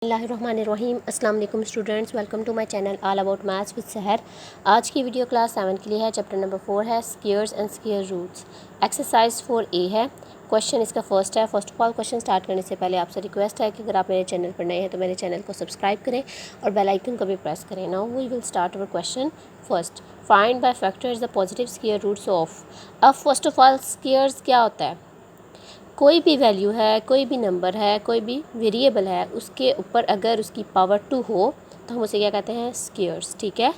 बिस्मिल्लाहिर्रहमानिर्रहीम। अस्सलाम वालेकुम students, welcome to my channel all about maths with Sehar. आज की वीडियो क्लास 7 के लिए है। चैप्टर नंबर 4 है squares and square roots. Exercise 4A है। क्वेश्चन इसका फर्स्ट है। First of all question start करने से पहले आपसे रिक्वेस्ट है कि अगर आप मेरे चैनल पर नए हैं तो मेरे चैनल को सब्सक्राइब करें और बेल आइकन को भी प्रेस करें। Now we will start our question first. Find by factors the positive square roots of. अब फर्स्ट ऑफ ऑल स्क्वायर्स क्या होता है? कोई भी वैल्यू है, कोई भी नंबर है, कोई भी वेरिएबल है, उसके ऊपर अगर उसकी पावर 2 हो तो हम उसे क्या कहते हैं? स्क्वायर्स। ठीक है।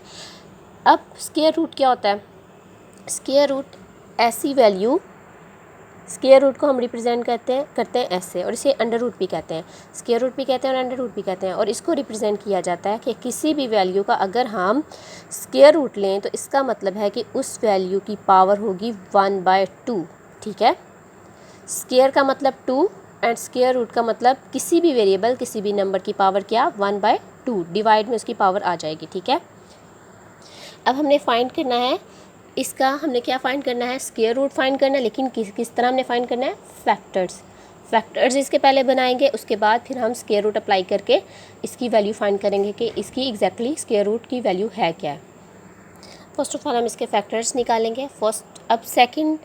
अब स्क्वायर रूट क्या होता है? स्क्वायर रूट ऐसी वैल्यू, स्क्वायर रूट को हम रिप्रेजेंट करते हैं ऐसे, और इसे अंडर रूट भी कहते हैं। स्क्वायर रूट भी कहते हैं और अंडर रूट भी कहते हैं। और इसको रिप्रेजेंट किया जाता है कि किसी भी वैल्यू का अगर हम स्क्वायर रूट लें तो इसका मतलब है कि उस वैल्यू की पावर होगी 1/2। ठीक है। स्क्वायर का मतलब 2 एंड स्क्वायर रूट का मतलब किसी भी वेरिएबल, किसी भी नंबर की पावर क्या? 1/2। डिवाइड में उसकी पावर आ जाएगी। ठीक है। अब हमने फाइंड करना है इसका, हमने क्या फाइंड करना है? स्क्वायर रूट फाइंड करना है। लेकिन किस तरह हमने फाइंड करना है? फैक्टर्स इसके पहले बनाएंगे, उसके बाद फिर हम स्क्वायर रूट अप्लाई करके इसकी वैल्यू फाइंड करेंगे कि इसकी एग्जैक्टली स्क्वायर रूट की वैल्यू है क्या। फर्स्ट ऑफ ऑल हम इसके फैक्टर्स निकालेंगे। अब सेकंड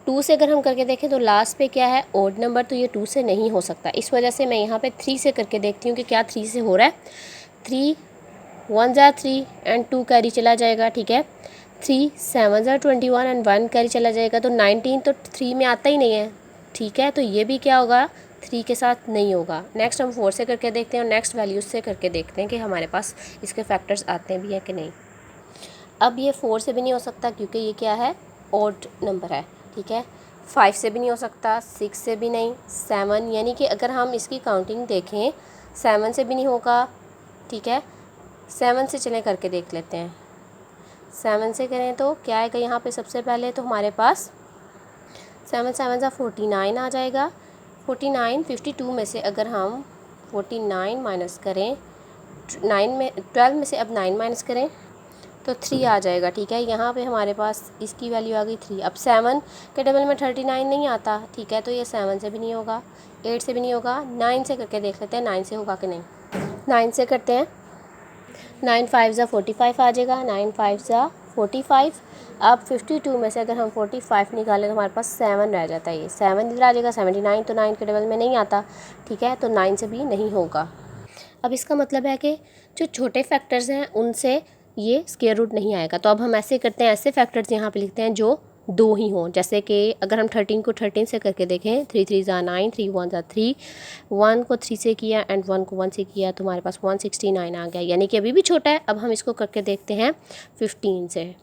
2 से अगर हम करके देखें तो लास्ट पे क्या है? ओड नंबर, तो ये 2 से नहीं हो सकता। इस वजह से मैं यहाँ पे 3 से करके देखती हूँ कि क्या 3 से हो रहा है। 3 1 ज़ा 3 एंड 2 कैरी चला जाएगा। ठीक है। 3 7 ज़ा 21 एंड 1 कैरी चला जाएगा, तो 19 तो 3 में आता ही नहीं है। ठीक है। तो ये भी क्या होगा? 3 के साथ नहीं होगा। नेक्स्ट हम 4 से करके देखते हैं और नेक्स्ट वैल्यूज से करके देखते हैं कि हमारे पास इसके फैक्टर्स आते भी हैं कि नहीं। अब ये 4 से भी नहीं हो सकता क्योंकि ये क्या है? ऑड नंबर है। ठीक है। 5 से भी नहीं हो सकता, 6 से भी नहीं, 7, यानी कि अगर हम इसकी काउंटिंग देखें 7 से भी नहीं होगा। ठीक है। 7 से चलें करके देख लेते हैं। 7 से करें तो क्या आएगा यहाँ पे? सबसे पहले तो हमारे पास 7 7 ज़ा 49 आ जाएगा। 49 52 में से अगर हम 49 माइनस करें, 12 में से अब 9 माइनस करें तो 3 आ जाएगा। ठीक है। यहाँ पे हमारे पास इसकी वैल्यू आ गई 3। अब 7 के डबल में 39 नहीं आता। ठीक है। तो ये 7 से भी नहीं होगा, 8 से भी नहीं होगा। 9 से करके देख लेते हैं 9 से होगा कि नहीं। 9 से करते हैं। 9 5 ज़ा 45 आ जाएगा। 9 5 ज़ा 45। अब 52 में से अगर हम 45 निकालें तो हमारे पास 7 रह जाता है। ये 7 इधर आ जाएगा। 79 तो 9 के डबल में नहीं आता। ठीक है। तो 9 से भी नहीं होगा। अब इसका मतलब है कि जो छोटे फैक्टर्स हैं उनसे ये स्क्वायर रूट नहीं आएगा। तो अब हम ऐसे करते हैं, ऐसे फैक्टर्स यहाँ पे लिखते हैं जो 2 ही हों। जैसे कि अगर हम 13 को 13 से करके देखें, 3 3 ज़ा 9, 3 1 ज़ा 3, 1 को 3 से किया एंड 1 को 1 से किया तो हमारे पास 169 आ गया, यानी कि अभी भी छोटा है। अब हम इसको करके देखते हैं 15 से।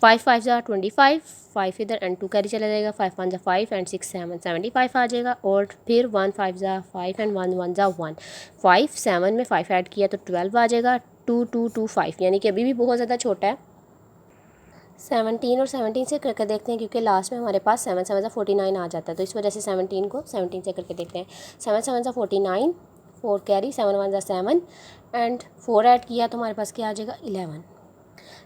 5 5 ज़ा 25, 5 इधर एंड 2 कैरी चला जाएगा। 5 1 ज़ा 5 एंड 6 7 75 आ जाएगा। और फिर 1 5 ज़ा 5 एंड 1 1 ज़ा 1, 5 7 में 5 ऐड किया तो 12 आ जाएगा। 2 2 2 5, यानी कि अभी भी बहुत ज़्यादा छोटा है। 17 और 17 से करके देखते हैं क्योंकि लास्ट में हमारे पास 7 7 ज़ा 49 आ जाता है, तो इस वजह से 17 को 17 से करके देखते हैं। 7 7 ज़ा 49, 4 कैरी, 7 1 ज़ा 7 एंड 4 ऐड किया तो हमारे पास क्या आ जाएगा? 11।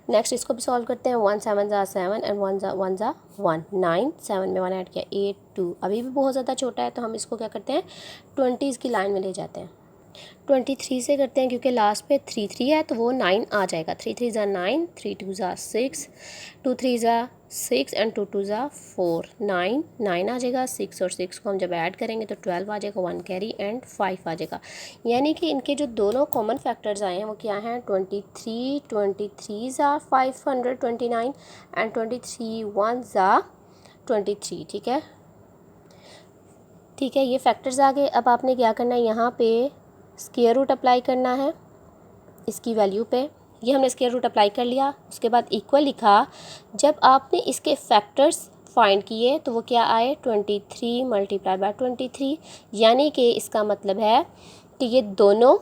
नेक्स्ट इसको भी सॉल्व करते हैं। 1 7 ज़ा 7 एंड 1 ज़ा 1, 9, 7 में 1 ऐड किया 8 2, अभी भी बहुत ज़्यादा छोटा है। तो हम इसको क्या करते हैं? 20s की लाइन में ले जाते हैं। 23 से करते हैं क्योंकि लास्ट पे 3 3 है तो वो 9 आ जाएगा। 3 3 ज़ा 9, 3 2 ज़ा 6, 2 3 ज़ा 6 एंड 2 2 ज़ा 4, 9 9 आ जाएगा। 6 और 6 को हम जब ऐड करेंगे तो 12 आ जाएगा। 1 कैरी एंड 5 आ जाएगा। यानी कि इनके जो दोनों कॉमन फैक्टर्स आए हैं वो क्या हैं? 23 23 ज़ा 529 एंड 23 1 ज़ा 23। ठीक है। ठीक है। ये फैक्टर्स आ गए। अब आपने क्या करना है? यहाँ पे स्क्वायर रूट अप्लाई करना है इसकी वैल्यू पे। ये हमने स्क्वायर रूट अप्लाई कर लिया। उसके बाद इक्वल लिखा। जब आपने इसके फैक्टर्स फाइंड किए तो वो क्या आए? 23 मल्टीप्लाई बाय 23, यानी कि इसका मतलब है कि ये दोनों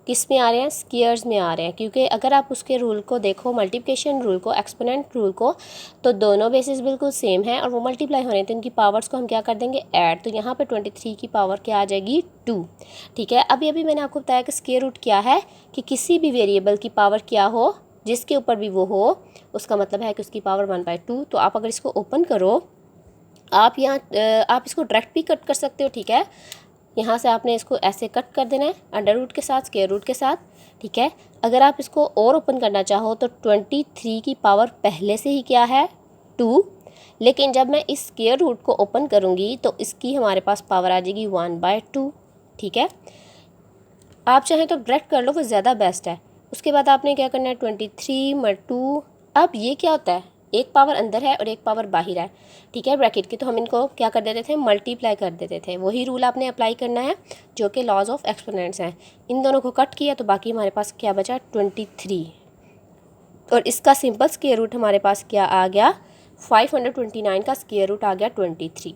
किस में आ रहे हैं? स्क्वायर्स में आ रहे हैं। क्योंकि अगर आप उसके रूल को देखो, मल्टीप्लिकेशन रूल को, एक्सपोनेंट रूल को, तो दोनों बेसिस बिल्कुल सेम है और वो मल्टीप्लाई हो रहे हैं, तो इनकी पावर्स को हम क्या कर देंगे? ऐड। तो यहाँ पे 23 की पावर क्या आ जाएगी? 2। ठीक है। अभी मैंने आपको बताया कि स्क्वायर रूट क्या है, कि किसी भी वेरिएबल की पावर क्या हो, जिसके ऊपर भी वो हो, उसका मतलब है कि उसकी पावर 1/2। तो आप अगर इसको ओपन करो, आप इसको डायरेक्ट भी कट कर सकते हो। ठीक है। यहाँ से आपने इसको ऐसे कट कर देना है अंडर रूट के साथ, स्क्वायर रूट के साथ, ठीक है। अगर आप इसको और ओपन करना चाहो तो 23 की पावर पहले से ही क्या है 2, लेकिन जब मैं इस स्क्वायर रूट को ओपन करूँगी तो इसकी हमारे पास पावर आ जाएगी 1/2, ठीक है। आप चाहें तो डायरेक्ट कर लो, वो ज़्यादा बेस्ट है। उसके बाद आपने क्या करना है 23/2। अब ये क्या होता है, एक पावर अंदर है और एक पावर बाहर है, ठीक है, ब्रैकेट की, तो हम इनको क्या कर देते थे, मल्टीप्लाई कर देते थे। वही रूल आपने अप्लाई करना है जो कि लॉज ऑफ एक्सपोनेंट्स हैं। इन दोनों को कट किया तो बाकी हमारे पास क्या बचा 23, और इसका सिंपल स्क्वायर रूट हमारे पास क्या आ गया 529 का स्क्वायर रूट आ गया 23।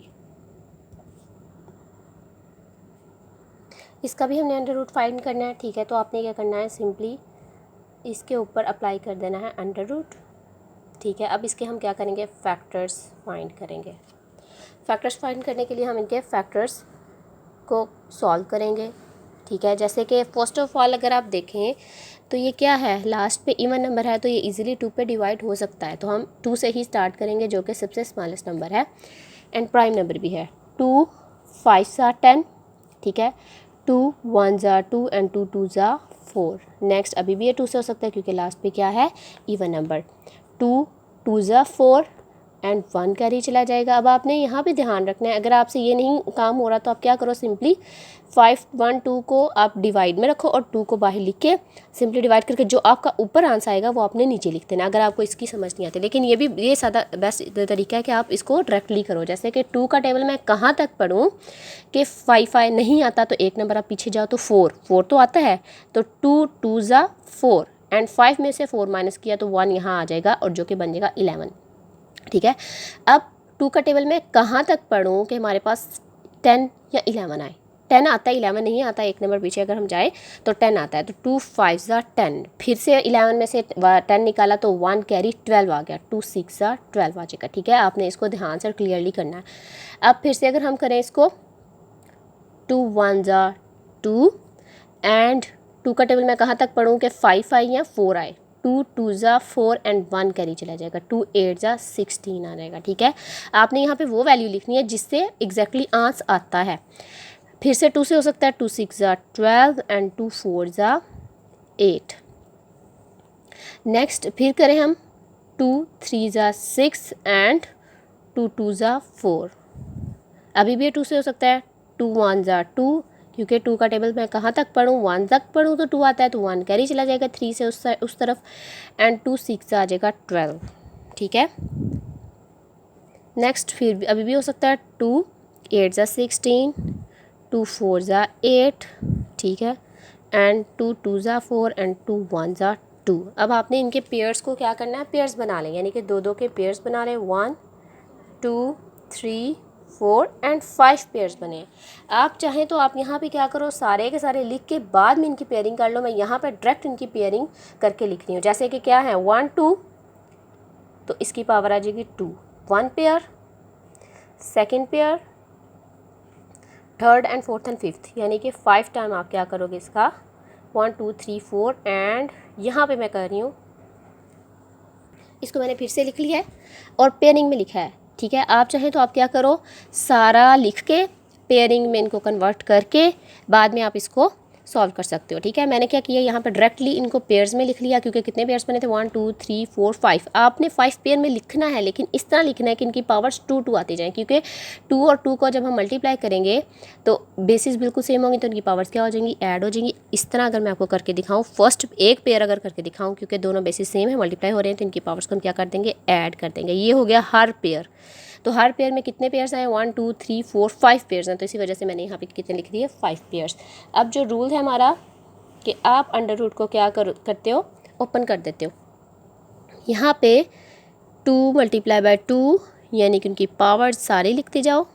इसका भी हमने अंडर रूट फाइंड करना है, ठीक है। तो आपने क्या करना है, सिंपली इसके ऊपर अप्लाई कर देना है अंडर रूट, ठीक है। अब इसके हम क्या करेंगे, फैक्टर्स फाइंड करेंगे। फैक्टर्स फाइंड करने के लिए हम इनके फैक्टर्स को सॉल्व करेंगे, ठीक है। जैसे कि फर्स्ट ऑफ ऑल अगर आप देखें तो ये क्या है, लास्ट पे इवन नंबर है तो ये इजीली 2 पे डिवाइड हो सकता है, तो हम 2 से ही स्टार्ट करेंगे जो कि सबसे स्मॉलेस्ट नंबर है एंड प्राइम नंबर भी है। 2 5 * 10, ठीक है। 2 1 * 2 एंड 2 2 * 4। नेक्स्ट अभी भी ये 2 से हो सकता है क्योंकि लास्ट पे क्या है, इवन नंबर। 2 2 * 4 एंड 1 कैरी चला जाएगा। अब आपने यहाँ पे ध्यान रखना है, अगर आपसे ये नहीं काम हो रहा तो आप क्या करो, सिंपली 5 1 2 को आप डिवाइड में रखो और 2 को बाहर लिख के सिंपली डिवाइड करके जो आपका ऊपर आंसर आएगा वो आपने नीचे लिख देना, अगर आपको इसकी समझ नहीं आती। लेकिन ये सादा बेस्ट तरीका है कि आप इसको डायरेक्टली करो। जैसे कि 2 का टेबल मैं कहाँ तक पढ़ूँ कि 5 नहीं आता तो एक नंबर आप पीछे जाओ तो 4 तो आता है, तो 2 2 * 4 एंड 5 में से 4 माइनस किया तो 1 यहाँ आ जाएगा और जो कि बन जाएगा 11, ठीक है। अब 2 का टेबल में कहाँ तक पढ़ूँ कि हमारे पास 10 या 11 आए। 10 आता है, 11 नहीं आता, एक नंबर पीछे अगर हम जाए तो 10 आता है। तो 2 5 * 10, फिर से 11 में से 10 निकाला तो 1 कैरी 12 आ गया, 2 6 * 12 आ जाएगा, ठीक है। आपने इसको ध्यान से क्लियरली करना है। अब फिर से अगर हम करें इसको 2 1 * 2 एंड 2 का टेबल में कहाँ तक पढ़ूँ कि 5 आए या 4 आए, 2 2 * 4 एंड 1 कैरी चला जाएगा, 2 8 * 16 आ जाएगा, ठीक है। आपने यहाँ पे वो वैल्यू लिखनी है जिससे एग्जैक्टली आंसर आता है। फिर से 2 से हो सकता है, 2 6 * 12 एंड 2 4 * 8। नेक्स्ट फिर करें हम 2 3 * 6 एंड 2 2 * 4। अभी भी 2 से हो सकता है, 2 1 * 2, क्योंकि 2 का टेबल मैं कहाँ तक पढ़ूँ, 1 तक पढ़ूँ तो 2 आता है, तो 1 कैरी चला जाएगा 3 से उस तरफ एंड 2 6 आ जाएगा 12, ठीक है। नेक्स्ट फिर अभी भी हो सकता है 2 8 * 16, 2 4 * 8, ठीक है, एंड 2 2 * 4 एंड 2 1 * 2। अब आपने इनके पेयर्स को क्या करना है, पेयर्स बना लें, यानी कि 2 के पेयर्स बना लें, 1 2 3 4 एंड 5 पेयर्स बने। आप चाहें तो आप यहाँ पे क्या करो, सारे के सारे लिख के बाद में इनकी पेयरिंग कर लो। मैं यहाँ पे डायरेक्ट इनकी पेयरिंग करके लिख रही हूँ। जैसे कि क्या है 1 2, तो इसकी पावर आ जाएगी 2, 1 pair, second pair, third and fourth and fifth, यानी कि 5 टाइम आप क्या करोगे इसका 1 2 3 4 एंड यहाँ पे मैं कर रही हूँ, इसको मैंने फिर से लिख लिया है और पेयरिंग में लिखा है, ठीक है। आप चाहें तो आप क्या करो, सारा लिख के पेयरिंग में इनको कन्वर्ट करके बाद में आप इसको सॉल्व कर सकते हो, ठीक है। मैंने क्या किया, यहाँ पे डायरेक्टली इनको पेयर्स में लिख लिया, क्योंकि कितने पेयर्स बने थे 1 2 3 4 5। आपने 5 पेयर में लिखना है, लेकिन इस तरह लिखना है कि इनकी पावर्स 2 2 आती जाएँ, क्योंकि 2 और 2 को जब हम मल्टीप्लाई करेंगे तो बेसिस बिल्कुल सेम होंगी, तो इनकी पावर्स क्या हो जाएंगी, ऐड हो जाएंगी। इस तरह अगर मैं आपको करके दिखाऊँ, फर्स्ट एक पेयर अगर करके दिखाऊँ, क्योंकि दोनों बेसिस सेम है, मल्टीप्लाई हो रहे हैं, तो इनकी पावर्स को हम क्या कर देंगे, ऐड कर देंगे। ये हो गया हर पेयर। तो हर पेयर में कितने पेयर्स आए, 1 2 3 4 5 पेयर्स हैं, तो इसी वजह से मैंने यहाँ पे कितने लिख दिए, 5 पेयर्स। अब जो रूल है हमारा कि आप अंडर रूट को क्या करते हो, ओपन कर देते हो। यहाँ पे 2 × 2 यानी कि उनकी पावर सारे लिखते जाओ,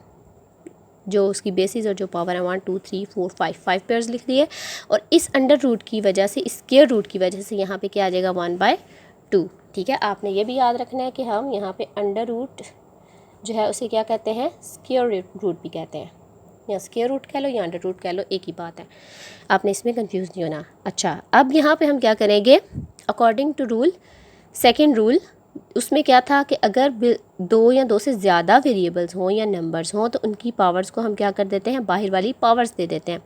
जो उसकी बेसिस और जो पावर है 1 2 3 4 5 पेयर्स लिख दिए। और इस अंडर रूट की वजह से, स्क्वायर रूट की वजह से यहाँ पे क्या आ जाएगा 1/2, ठीक है। आपने ये भी याद रखना है कि हम यहाँ पे अंडर रूट जो है उसे क्या कहते हैं, स्क्वायर रूट भी कहते हैं, या स्क्वायर रूट कह लो या अंडर रूट कह लो, एक ही बात है, आपने इसमें कंफ्यूज नहीं होना। अच्छा, अब यहाँ पे हम क्या करेंगे, according to rule, second rule उसमें क्या था कि अगर दो या दो से ज़्यादा वेरिएबल्स हों या नंबर्स हों तो उनकी पावर्स को हम क्या कर देते हैं, बाहर वाली पावर्स दे देते हैं।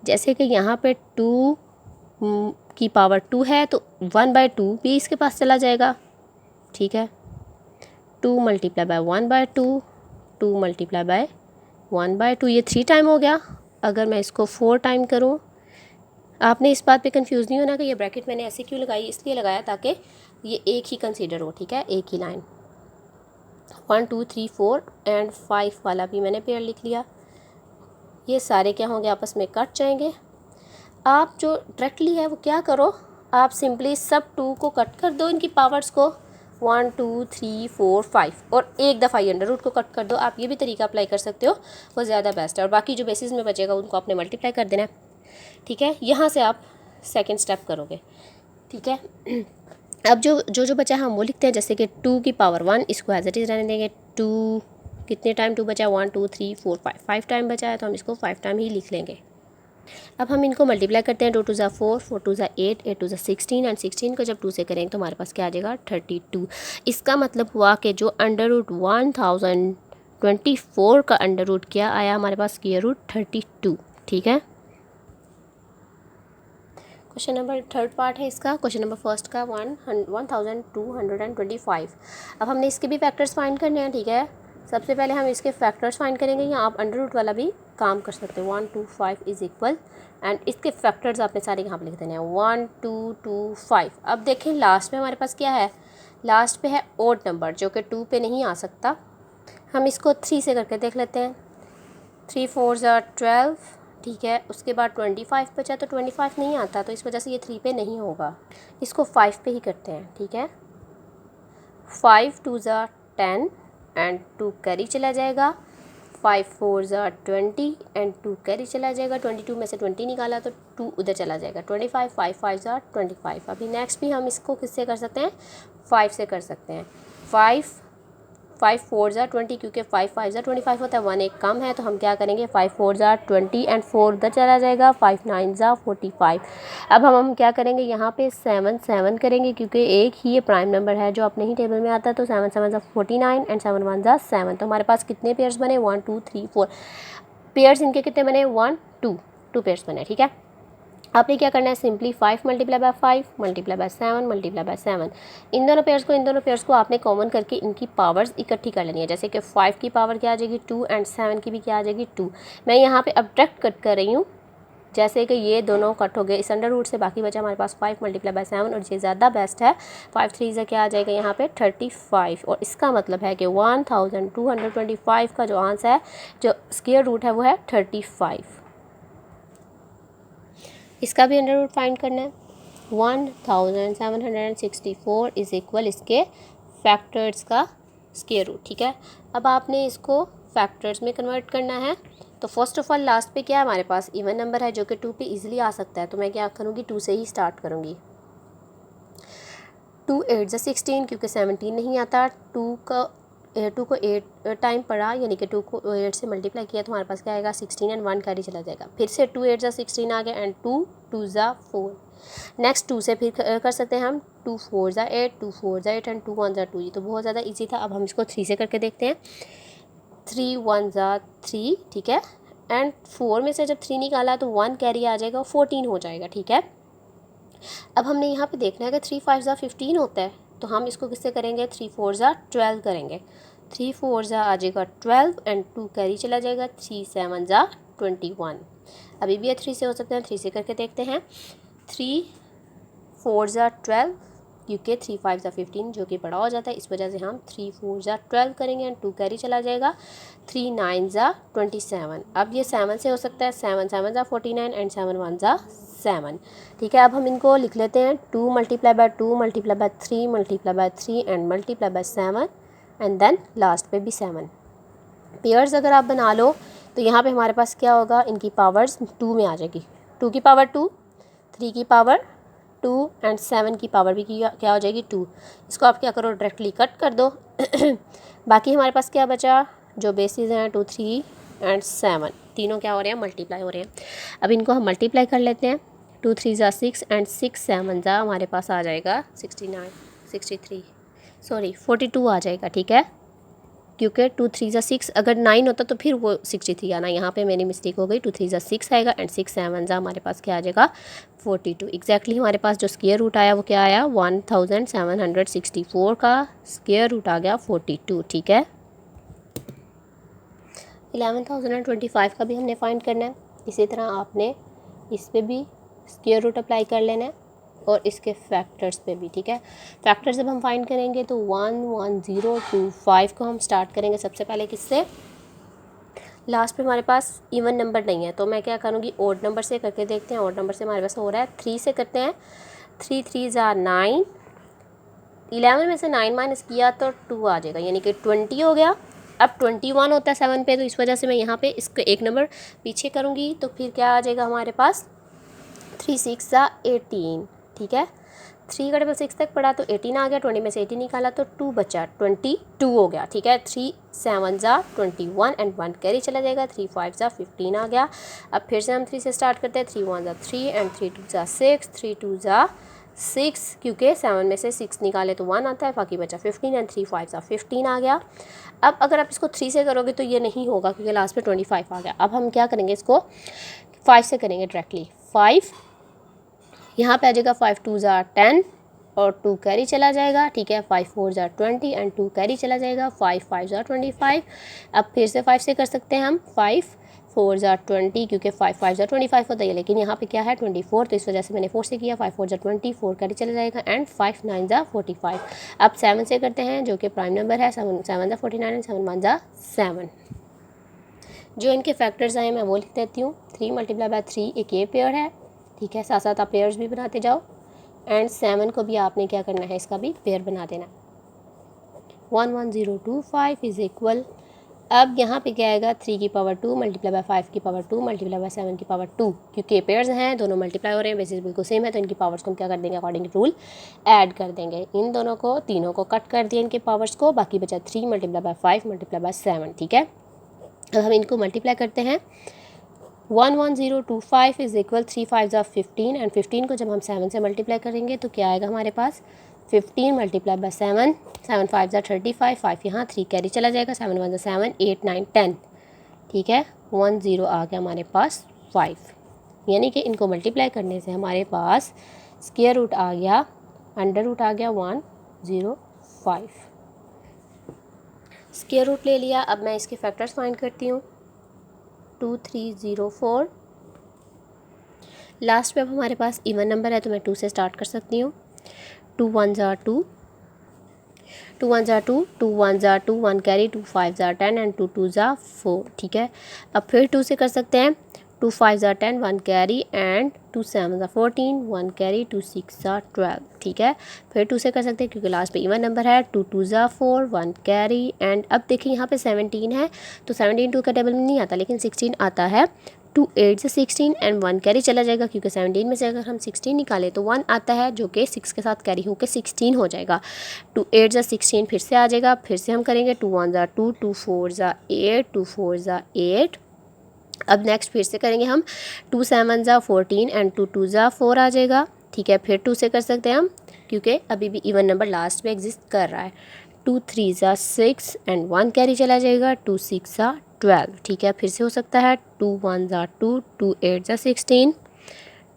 जैसे कि यहाँ पे 2 की पावर 2 है तो 1/2 भी इसके पास चला जाएगा, ठीक है। 2 मल्टीप्लाई बाय 1/2, 2 मल्टीप्लाई बाय 1/2, ये 3 टाइम हो गया। अगर मैं इसको 4 टाइम करूँ, आपने इस बात पे कंफ्यूज नहीं होना कि ये ब्रैकेट मैंने ऐसे क्यों लगाई, इसलिए लगाया ताकि ये एक ही कंसीडर हो, ठीक है, एक ही लाइन। 1 2 3 4 एंड 5 वाला भी मैंने पेयर लिख लिया। ये सारे क्या होंगे, आपस में कट जाएंगे। आप जो डायरेक्टली है वो क्या करो, आप सिंपली सब 2 को कट कर दो, इनकी पावर्स को 1 2 3 4 5 और एक दफ़ा ये अंडर रूट को कट कर दो। आप ये भी तरीका अप्लाई कर सकते हो, वो ज़्यादा बेस्ट है। और बाकी जो बेसिस में बचेगा उनको आपने मल्टीप्लाई कर देना है, ठीक है। यहाँ से आप सेकंड स्टेप करोगे, ठीक है। अब जो बचा है हम वो लिखते हैं, जैसे कि 2 की पावर 1, इसको एज इट इज़ रहने देंगे। 2 कितने टाइम 2 बचा, 1 2 3 4 5 टाइम बचा है तो हम इसको 5 टाइम ही लिख लेंगे। अब हम इनको मल्टीप्लाई करते हैं, 2 2 ज़ा 4, 4 2 ज़ा 8, 8 2 ज़ा 16 एंड 16 को जब 2 से करेंगे तो हमारे पास क्या आ जाएगा, 32। इसका मतलब हुआ कि जो अंडर रूट 1024 का अंडर रूट क्या आया हमारे पास, स्क्वायर रूट 32, ठीक है। क्वेश्चन नंबर थर्ड पार्ट है इसका, क्वेश्चन नंबर फर्स्ट का 1225। अब हमने इसके भी फैक्टर्स फाइंड करने हैं, ठीक है। सबसे पहले हम इसके फैक्टर्स फाइंड करेंगे, या आप अंडर रूट वाला भी काम कर सकते हो। 1 2 5 इज इक्वल, एंड इसके फैक्टर्स आपने सारे यहाँ पर लिख देने हैं, 1 2 2 5। अब देखें लास्ट में हमारे पास क्या है, लास्ट पे है ओड नंबर जो कि 2 पे नहीं आ सकता। हम इसको 3 से करके देख लेते हैं। 3 4 ज़ा 12, ठीक है। उसके बाद 25 बचा तो 25 नहीं आता, तो इस वजह से ये 3 पे नहीं होगा। इसको 5 पे ही करते हैं, ठीक है। 5 2 ज़ा 10 एंड 2 कैरी चला जाएगा। 5 4 ज़ा 20 एंड 2 कैरी चला जाएगा। 22 में से 20 निकाला तो 2 उधर चला जाएगा। 25 5 5 ज़ा 25। अभी नेक्स्ट भी हम इसको किससे कर सकते हैं, 5 से कर सकते हैं। 5 4 ज़ा 20, क्योंकि 5 5 ज़ा 25 होता है, 1 एक कम है तो हम क्या करेंगे, 5 4 ज़ा 20 एंड 4 उधर चला जाएगा। 5 9 ज़ा 45। अब हम क्या करेंगे, यहाँ पे 7 7 करेंगे, क्योंकि एक ही ये प्राइम नंबर है जो अपने ही टेबल में आता है। तो 7 7 ज़ा 49 एंड 7 1 ज़ा 7। तो हमारे पास कितने पेयर्स बने, 1 2 3 4 पेयर्स। इनके कितने बने, 1 2 पेयर्स बने, ठीक है। आपने क्या करना है, simply 5 multiply by 5 multiply by 7 multiply by 7। इन दोनों पेयर्स को आपने कॉमन करके इनकी पावर्स इकट्ठी कर लेनी है। जैसे कि 5 की पावर क्या आ जाएगी, 2 एंड 7 की भी क्या आ जाएगी, 2। मैं यहाँ पे अब डायरेक्ट कट कर रही हूँ, जैसे कि ये दोनों कट हो गए इस अंडर रूट से। बाकी बचा हमारे पास 5 मल्टीप्लाई बाय 7, और ये ज़्यादा बेस्ट है। 5 3 से क्या आ जाएगा यहाँ पे 35, और इसका मतलब है कि 1225 का जो आंसर है, जो स्क्वायर रूट है वो है 35। इसका भी अंडर रूट फाइंड करना है। 1764 इज इक्वल इसके फैक्टर्स का स्क्वायर रूट, ठीक है। अब आपने इसको फैक्टर्स में कन्वर्ट करना है। तो फर्स्ट ऑफ ऑल लास्ट पे क्या है हमारे पास, इवन नंबर है जो कि 2 पे इजीली आ सकता है। तो मैं क्या करूँगी, 2 से ही स्टार्ट करूँगी। 2 8 ज़ा 16, क्योंकि 17 नहीं आता। 2 को 8 टाइम पढ़ा, यानी कि 2 को 8 से मल्टीप्लाई किया तो हमारे पास क्या आएगा, 16 एंड 1 कैरी चला जाएगा। फिर से 2 8 ज़ा 16 आ गया, एंड 2 2 ज़ा 4। नेक्स्ट 2 से फिर कर सकते हैं हम, 2 4 ज़ा 8, 2 4 ज़ा 8 एंड 2 1 ज़ा 2। ये तो बहुत ज़्यादा इजी था। अब हम इसको 3 से करके देखते हैं। 3 1 ज़ा 3, ठीक है। एंड 4 में से जब 3 निकाला तो 1 कैरी आ जाएगा, 14 हो जाएगा, ठीक है। अब हमने यहाँ पे देखना है कि 3 5 ज़ा 15 होता है, तो हम इसको किससे करेंगे, 3 4 ज़ा 12 करेंगे। 3 4 ज़ा आ जाएगा 12 एंड 2 कैरी चला जाएगा। 3 7 ज़ा 21। अभी भी ये 3 से हो सकते हैं, 3 से करके देखते हैं। 3 4 ज़ा 12, क्योंकि 3 5 ज़ा 15 जो कि बड़ा हो जाता है, इस वजह से हम 3 4 ज़ा 12 करेंगे एंड 2 कैरी चला जाएगा। 3 9 ज़ा 27। अब ये 7 से हो सकता है, 7 7 ज़ा 49 एंड 7 1 ज़ा 7, ठीक है। अब हम इनको लिख लेते हैं, 2 multiply by 2 multiply by 3 multiply by 3 and multiply by 7 and then last पे भी 7। पेयर्स अगर आप बना लो तो यहाँ पे हमारे पास क्या होगा, इनकी पावर्स 2 में आ जाएगी। 2 की पावर 2, 3 की पावर 2 एंड 7 की पावर भी क्या हो जाएगी, 2। इसको आप क्या करो, डायरेक्टली कट कर दो। बाकी हमारे पास क्या बचा, जो बेसिस हैं 2 3 एंड 7, तीनों क्या हो रहे हैं, मल्टीप्लाई हो रहे हैं। अब इनको हम मल्टीप्लाई कर लेते हैं। 2 3 ज़ा 6 एंड 6 7 ज़ा हमारे पास आ जाएगा 69 63 सॉरी 42 आ जाएगा, ठीक है, क्योंकि 2 3 ज़ा 6, अगर 9 होता तो फिर वो 63 आना, यहाँ पे मेरी मिस्टेक हो गई। 2 3 ज़ा 6 आएगा एंड 6 7 ज़ा हमारे पास क्या आ जाएगा 42। एग्जैक्टली हमारे पास जो स्क्वायर रूट आया वो क्या आया 1764 का स्क्वायर रूट आ गया 42, ठीक है। 11,025 का भी हमने फाइंड करना है। इसी तरह आपने इस पे भी स्क्वायर रूट अप्लाई कर लेना है और इसके फैक्टर्स पे भी, ठीक है। फैक्टर्स जब हम फाइंड करेंगे तो 11025 को हम स्टार्ट करेंगे सबसे पहले किससे, लास्ट पे हमारे पास इवन नंबर नहीं है तो मैं क्या करूँगी ओड नंबर से करके देखते हैं। ओड नंबर से हमारे पास हो रहा है 3 से करते हैं। 3 3 ज़ा 9, 11 में से 9 माइनस किया तो 2 आ जाएगा, यानी कि 20 हो गया। अब 21 होता है 7 पे, तो इस वजह से मैं यहाँ पे इसको एक नंबर पीछे करूँगी तो फिर क्या आ जाएगा हमारे पास 3 6 ज़ा 18, ठीक है। 3 का डबल 6 तक पढ़ा तो 18 आ गया, 20 में से 18 निकाला तो 2 बचा, 22 हो गया, ठीक है। 3 7 ज़ा 21 एंड 1 कैरी चला जाएगा, 3 5 ज़ा 15 आ गया। अब फिर से हम 3 से स्टार्ट करते हैं। 3 1 ज़ा 3 एंड 3 2 ज़ा 6, 3 2 ज़ा 6, क्योंकि 7 में से 6 निकाले तो 1 आता है, बाकी बचा 15 एंड 3 5 ज़ा 15 आ गया। अब अगर आप इसको 3 से करोगे तो ये नहीं होगा क्योंकि लास्ट में 25 आ गया। अब हम क्या करेंगे, इसको 5 से करेंगे डायरेक्टली। 5 यहाँ पे आ जाएगा, 5 2 ज़ा 10 और 2 कैरी चला जाएगा, ठीक है। 5 4 ज़ा 20 एंड 2 कैरी चला जाएगा, 5 5 ज़ा 25। अब फिर से 5 से कर सकते हैं हम, 5 4 ज़ा 20, क्योंकि 5 5 ज़ा 25 होता है, लेकिन यहाँ पे क्या है 24, तो इस वजह से मैंने 4 से किया। 5 4 ज़ा 20, 4 कैरी चला जाएगा एंड 5 9 ज़ा 45। अब 7 से करते हैं जो कि प्राइम नंबर है, 7 7 ज़ा 49 एंड 7 1 ज़ा 7। जो इनके फैक्टर्स आए मैं वो लिख देती हूँ। 3 मल्टीप्लाई बाय 3 एक ये पेयर है, ठीक है, साथ साथ आप पेयर्स भी बनाते जाओ एंड 7 को भी आपने क्या करना है, इसका भी पेयर बना देना। 11025 इज इक्वल, अब यहाँ पे क्या आएगा 3 की पावर 2 मल्टीप्लाई बाय 5 की पावर 2 मल्टीप्लाई बाय 7 की पावर 2, क्योंकि पेयर्स हैं दोनों मल्टीप्लाई हो रहे हैं, बेसिस बिल्कुल सेम है, तो इनकी पावर्स को हम क्या कर देंगे अकॉर्डिंग रूल ऐड कर देंगे। इन दोनों को तीनों को कट कर दिया इनके पावर्स को, बाकी बचा 3 मल्टीप्लाई बाय 5 मल्टीप्लाई बाय 7, ठीक है। अब हम इनको मल्टीप्लाई करते हैं। 11025 इज इक्वल 3 5 ज़ा 15 एंड 15 को जब हम 7 से मल्टीप्लाई करेंगे तो क्या आएगा हमारे पास 15 मल्टीप्लाई बाय 7, 7 5 ज़ा 35, 5 यहाँ 3 कैरी चला जाएगा, 7 1 ज़ा 7, 8 9 10, ठीक है। 1 0 आ गया हमारे पास 5, यानी कि इनको मल्टीप्लाई करने से हमारे पास स्क्वायर रूट आ गया, अंडर रूट आ गया 105। स्क्वायर रूट ले लिया। अब मैं इसके फैक्टर्स फाइंड करती हूँ। 2304, लास्ट पे अब हमारे पास इवन नंबर है तो मैं 2 से स्टार्ट कर सकती हूँ। 2 1 ज़ा 2, 2 1 ज़ा 2, 2 1 ज़ा 2, 1 कैरी, 2 5 ज़ा 10 एंड 2 2 ज़ा 4, ठीक है। अब फिर 2 से कर सकते हैं। 2 5 ज़ा 10, 1 कैरी एंड 2 7 ज़ा 14, 1 कैरी, 2 6 ज़ा 12, ठीक है। फिर 2 से कर सकते हैं क्योंकि लास्ट पे इवन नंबर है। 2 2 ज़ा 4, 1 कैरी एंड अब देखिए यहाँ पे 17 है तो 17 2 का टेबल में नहीं आता लेकिन 16 आता है। 2 8 से 16 एंड 1 कैरी चला जाएगा, क्योंकि 17 में से अगर हम 16 निकालें तो 1 आता है जो कि 6 के साथ कैरी होकर 16 हो जाएगा। 2 8 ज़ा 16 फिर से आ जाएगा, फिर से हम करेंगे 2 1 ज़ा 2, 2 4 ज़ा 8, 2 4 ज़ा 8। अब नेक्स्ट फिर से करेंगे हम 2 7 ज़ा 14 एंड 2 2 ज़ा 4 आ जाएगा, ठीक है। फिर 2 से कर सकते हैं हम क्योंकि अभी भी इवन नंबर लास्ट में एग्जिस्ट कर रहा है। 2 3 ज़ा 6 एंड 1 कैरी चला जाएगा, 2 6 ज़ा 12, ठीक है। फिर से हो सकता है 2 1 ज़ा 2, 2 8 ज़ा 16,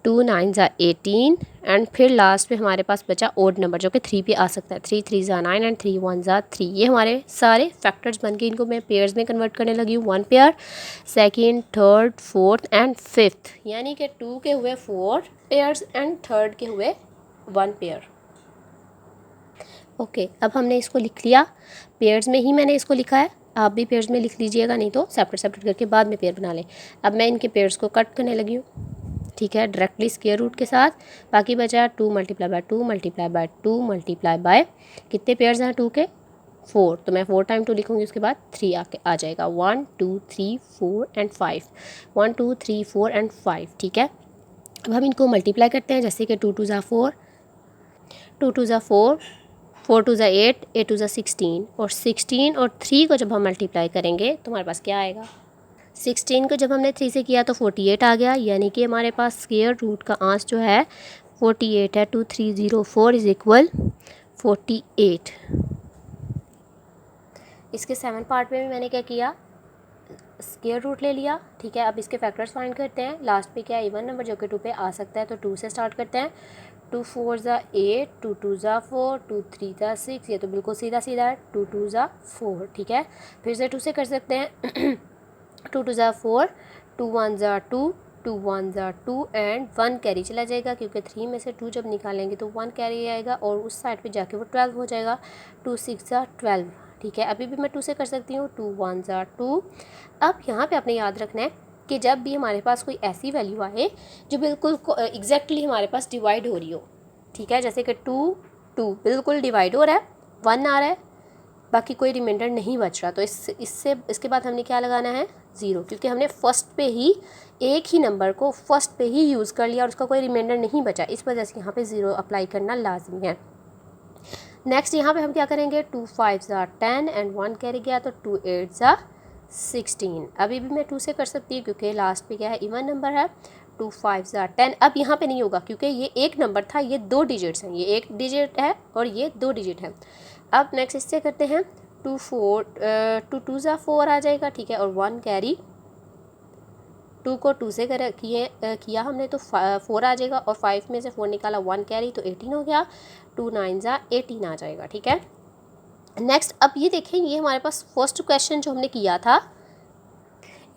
2 9 ज़ा 18 एंड फिर लास्ट में हमारे पास बचा ओड नंबर जो कि 3 भी आ सकता है। 3 3 ज़ा 9 एंड 3 1 ज़ा 3। ये हमारे सारे फैक्टर्स बन के इनको मैं पेयर्स में कन्वर्ट करने लगी हूँ। 1 pair, second, third, fourth and fifth, यानी कि 2 के हुए 4 पेयर्स एंड थर्ड के हुए 1 पेयर। ओके, अब हमने इसको लिख लिया, पेयर्स में ही मैंने इसको लिखा है, आप भी पेयर्स में लिख लीजिएगा, नहीं तो सेपरेट सेपरेट करके बाद में पेयर बना लें। अब मैं इनके पेयर्स को कट करने लगी हूँ, ठीक है, डायरेक्टली स्क्वायर रूट के साथ। बाकी बचा 2 multiply by 2 multiply by 2 multiply bye कितने पेयर्स हैं 2 के 4, तो मैं 4 टाइम 2 लिखूँगी, उसके बाद 3 आ जाएगा। 1 2 3 4 एंड 5, 1 2 3 4 एंड 5, ठीक है। अब हम इनको मल्टीप्लाई करते हैं, जैसे कि 2 2 ज़ा 4, 2 2 ज़ा 4, 4 2 ज़ा 8, 8 2 ज़ा 16 और 16 और 3 को जब हम मल्टीप्लाई करेंगे तो हमारे पास क्या आएगा। 16 को जब हमने 3 से किया तो 48 आ गया, यानी कि हमारे पास स्क्वायर रूट का आंसर जो है 48 है। 2304 इज इक्वल 48। इसके 7 पार्ट में भी मैंने क्या किया, स्क्वायर रूट ले लिया, ठीक है। अब इसके फैक्टर्स फाइंड करते हैं। लास्ट पे क्या है, इवन नंबर जो कि 2 पे आ सकता है, तो 2 से स्टार्ट करते हैं। 2 4 ज़ा 8, 2 2 ज़ा 4, 2 3 ज़ा 6, ये तो बिल्कुल सीधा सीधा है। 2 2 ज़ा 4, ठीक है। फिर से 2 से कर सकते हैं। 2 2 ज़ा 4, 2 1 ज़ा 2, 2 1 ज़ा 2 एंड 1 कैरी चला जाएगा, क्योंकि 3 में से 2 जब निकालेंगे तो 1 कैरी आएगा और उस साइड पे जाके वो 12 हो जाएगा। 2 6 ज़ा 12, ठीक है। अभी भी मैं 2 से कर सकती हूँ। 2 1 ज़ा 2। अब यहाँ पे आपने याद रखना है कि जब भी हमारे पास कोई ऐसी वैल्यू आए जो बिल्कुल एग्जैक्टली हमारे पास डिवाइड हो रही हो, ठीक है, जैसे कि 2 2 बिल्कुल डिवाइड हो रहा है, 1 आ रहा है, बाकी कोई रिमाइंडर नहीं बच रहा, तो इसके बाद हमने क्या लगाना है, 0, क्योंकि हमने फर्स्ट पे ही एक ही नंबर को फर्स्ट पे ही यूज़ कर लिया और उसका कोई रिमाइंडर नहीं बचा, इस वजह से यहाँ पे 0 अप्लाई करना लाजमी है। नेक्स्ट यहाँ पे हम क्या करेंगे, 2 5 ज़ा 10 एंड 1 कैरी गया, तो 2 8 ज़ा 16। अभी भी मैं 2 से कर सकती हूँ क्योंकि लास्ट पे क्या है, इवन नंबर है। 2 5 ज़ा 10। अब यहाँ पे नहीं होगा क्योंकि ये एक नंबर था, ये 2 डिजिट्स हैं, ये 1 डिजिट है और ये 2 डिजिट है। अब नेक्स्ट इससे करते हैं। 2 2 ज़ा 4 आ जाएगा, ठीक है, और 1 कैरी। 2 को 2 से किया हमने तो 4 आ जाएगा, और 5 में से 4 निकाला, 1 कैरी, तो 18 हो गया। 2 9 ज़ा 18 आ जाएगा, ठीक है। नेक्स्ट अब ये देखें, ये हमारे पास फर्स्ट क्वेश्चन जो हमने किया था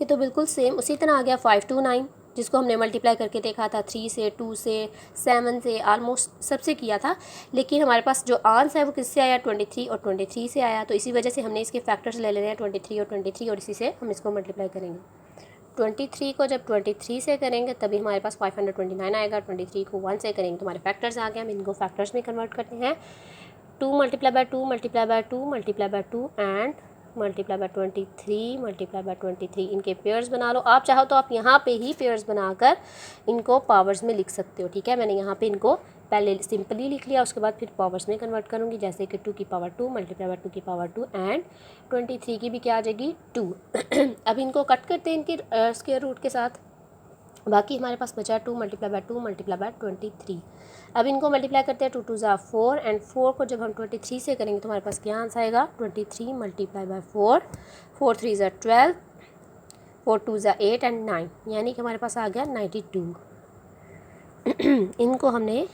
ये तो बिल्कुल सेम उसी तरह आ गया। 5 2 9, जिसको हमने मल्टीप्लाई करके देखा था 3 से, 2 से, 7 से, आलमोस्ट सबसे किया था, लेकिन हमारे पास जो आंसर है वो किससे आया, 23 और 23 से आया। तो इसी वजह से हमने इसके फैक्टर्स ले लेने हैं 23 और 23, और इसी से हम इसको मल्टीप्लाई करेंगे। 23 को जब 23 से करेंगे तभी हमारे पास 529 आएगा। 23 को 1 से करेंगे तो हमारे फैक्टर्स आ गए, हम इनको फैक्टर्स में कन्वर्ट करते हैं। 2 multiply by 2 multiply by 2 multiply by 2 and multiply bye 23 multiply by 23, इनके पेयर्स बना लो। आप चाहो तो आप यहाँ पे ही पेयर्स बनाकर इनको पावर्स में लिख सकते हो, ठीक है। मैंने यहाँ पे इनको पहले सिंपली लिख लिया, उसके बाद फिर पावर्स में कन्वर्ट करूँगी, जैसे कि 2 की पावर 2 मल्टीप्लाई बाय 2 की पावर 2 एंड 23 की भी क्या आ जाएगी, 2। अब इनको कट करते हैं इनके स्क्वायर रूट के साथ, बाकी हमारे पास बचा 2 मल्टीप्लाई बाय 2 मल्टीप्लाई बाय 23। अब इनको मल्टीप्लाई करते हैं। 2 2 ज़ा 4 एंड 4 को जब हम 23 से करेंगे तो हमारे पास क्या आंसर आएगा, 23 मल्टीप्लाई बाय 4, 4 3 ज़ा 12, 4 2 ज़ा 8 एंड 9, यानी कि हमारे पास आ गया 92। इनको हमने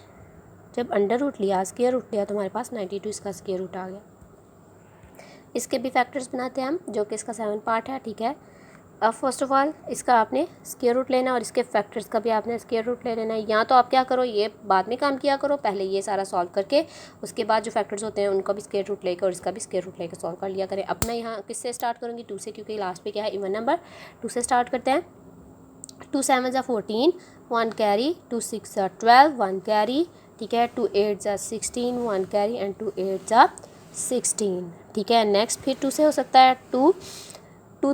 जब अंडर रूट लिया, स्क्वायर रूट लिया, तो हमारे पास 92 इसका स्क्वायर रूट आ गया। इसके भी फैक्टर्स बनाते हैं हम, जो कि इसका 7 पार्ट है, ठीक है। अब फर्स्ट ऑफ ऑल इसका आपने स्क्वायर रूट लेना और इसके फैक्टर्स का भी आपने स्क्वायर रूट ले लेना है। या तो आप क्या करो, ये बाद में काम किया करो, पहले ये सारा सॉल्व करके उसके बाद जो फैक्टर्स होते हैं उनका भी स्क्वायर रूट लेकर और इसका भी स्क्वायर रूट लेकर सॉल्व कर लिया करें। अब मैं यहाँ किससे स्टार्ट करूँगी, 2 से, क्योंकि लास्ट पे क्या है, इवन नंबर। 2 से स्टार्ट करते हैं। 2 7 ज़ा 14, 1 कैरी, 2 6 ज़ा 12, 1 कैरी, ठीक है। 2 8 ज़ा 16, 1 कैरी एंड 2 8 ज़ा 16, ठीक है। नेक्स्ट फिर 2 से हो सकता है 2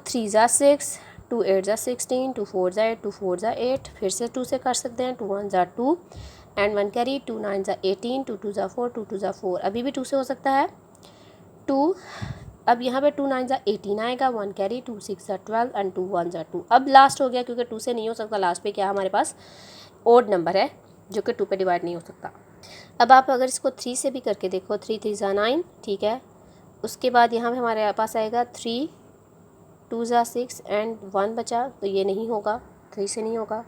3 ज़ा 6, 2 8 ज़ा 16, 2 4 ज़ा 8, 2 4 ज़ा 8, फिर से 2 से कर सकते हैं। 2 1 ज़ा 2 एंड 1 कैरी, 2 9 ज़ा 18, 2 2 ज़ा 4, 2 2 ज़ा 4, अभी भी 2 से हो सकता है 2। अब यहाँ पे 2 9 ज़ा 18 आएगा, 1 कैरी, 2 6 ज़ा 12 एंड 2 1 ज़ा 2। अब लास्ट हो गया क्योंकि 2 से नहीं हो सकता, लास्ट पे क्या हमारे पास ओड नंबर है जो कि 2 पे डिवाइड नहीं हो सकता। अब आप अगर इसको 3 से भी करके देखो, 3 3 ज़ा 9, ठीक है। उसके बाद यहाँ पे हमारे पास आएगा 3 2 ज़ा 6 एंड 1 बचा, तो ये नहीं होगा, 3 से नहीं होगा।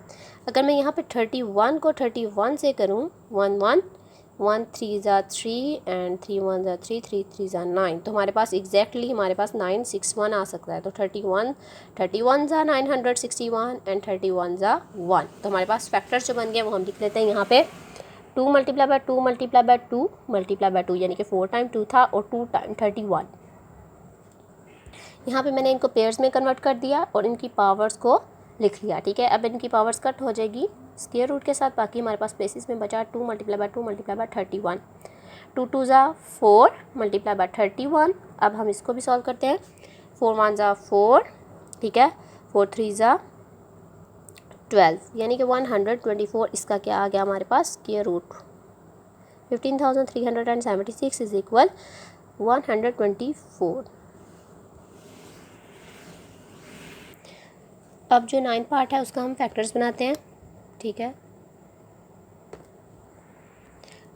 अगर मैं यहाँ पे 31 को 31 से करूँ, 1 1 1 3 ज़ा 3 एंड 3 1 ज़ा 3, 3 3 ज़ा 9, तो हमारे पास एग्जैक्टली हमारे पास 961 आ सकता है। तो 31 ज़ा 961 एंड 31 ज़ा 1, तो हमारे पास फैक्टर्स जो बन गए वो हम लिख लेते हैं यहाँ पे। 2 multiply by 2 multiply by 2 multiply by 2, यानी कि 4 टाइम 2 था और 2 टाइम 31। यहाँ पे मैंने इनको पेयर्स में कन्वर्ट कर दिया और इनकी पावर्स को लिख लिया, ठीक है। अब इनकी पावर्स कट हो जाएगी स्क्वायर रूट के साथ, बाकी हमारे पास प्लेसेस में बचा 2 मल्टीप्लाई बाय 2 मल्टीप्लाई बाय 31, 2 2 ज़ा 4 मल्टीप्लाई बाय 31। अब हम इसको भी सॉल्व करते हैं। 4 1 ज़ा 4, ठीक है, 4 3 ज़ा 12, यानी कि 124, इसका क्या आ गया हमारे पास स्क्वायर रूट। 15,376 is equal 124। अब जो 9 पार्ट है उसका हम फैक्टर्स बनाते हैं, ठीक है।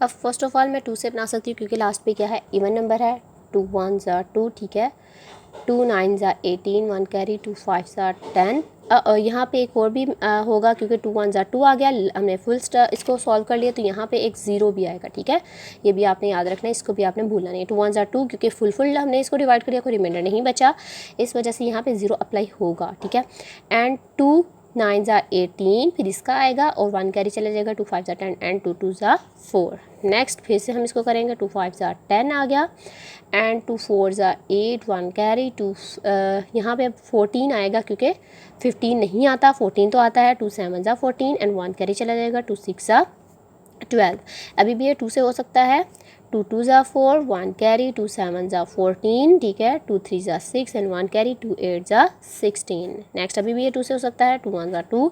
अब फर्स्ट ऑफ ऑल मैं 2 से बना सकती हूँ क्योंकि लास्ट पे क्या है, इवन नंबर है। 2 1 ज़ा 2, ठीक है, 2 9 ज़ा 18, 1 कैरी, 2 5 ज़ा 10। यहाँ पे एक और भी होगा क्योंकि 2 1 ज़ा 2 आ गया, हमने फुल इसको सॉल्व कर लिया, तो यहाँ पे एक ज़ीरो भी आएगा, ठीक है, ये भी आपने याद रखना है, इसको भी आपने भूलना नहीं है। 2 1 ज़ा 2 क्योंकि फुल हमने इसको डिवाइड कर दिया, कोई रिमाइंडर नहीं बचा, इस वजह से यहाँ पे ज़ीरो अप्लाई होगा, ठीक है। एंड 2 9 ज़ा 18, फिर इसका आएगा और 1 कैरी चला जाएगा, 2 5 ज़ा 10 एंड 2 2 ज़ा 4। नेक्स्ट फिर से हम इसको करेंगे, 2 5 ज़ा 10 आ गया एंड 2 4 ज़ा 8, 1 कैरी, 2 यहाँ पे अब 14 आएगा क्योंकि 15 नहीं आता, 14 तो आता है, 2 7 ज़ा 14 एंड 1 कैरी चला जाएगा, 2 6 ज़ा 12। अभी भी ये 2 से हो सकता है, 2 2 ज़ा 4, 1 कैरी, 2 7 ज़ा 14, ठीक है, 2 3 ज़ा 6 एंड 1 कैरी, 2 8 ज़ा 16। नेक्स्ट अभी भी ये 2 से हो सकता है, 2 1 ज़ा 2,